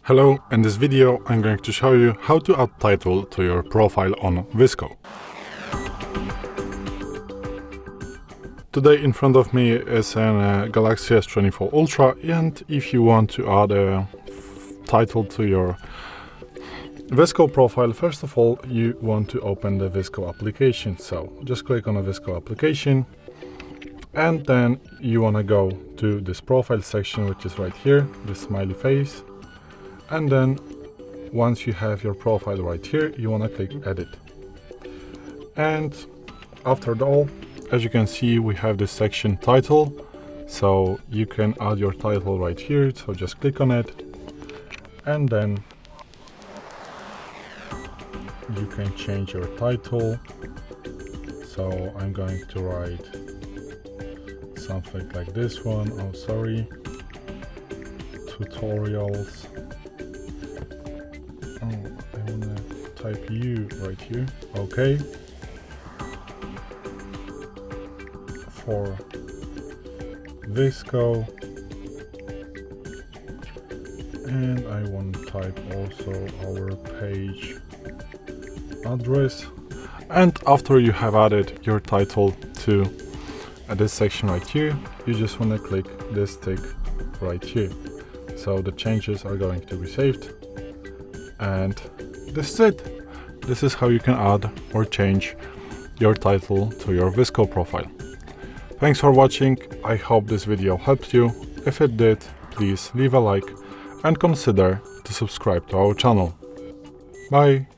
Hello, in this video I'm going to show you how to add title to your profile on VSCO. Today in front of me is a Galaxy S24 Ultra, and if you want to add a title to your VSCO profile, first of all you want to open the VSCO application. So just click on the VSCO application and then you want to go to this profile section, which is right here, this smiley face. And then once you have your profile right here, you want to click edit. And after all, as you can see, we have this section title, so you can add your title right here. So just click on it and then you can change your title. So I'm going to write something like this one. Oh, sorry, tutorials. I want to type U right here. Okay. For VSCO. And I want to type also our page address. And after you have added your title to this section right here, you just want to click this tick right here. So the changes are going to be saved. And this is it. This is how you can add or change your title to your VSCO profile. Thanks for watching. I hope this video helped you. If it did, please leave a like and consider to subscribe to our channel. Bye!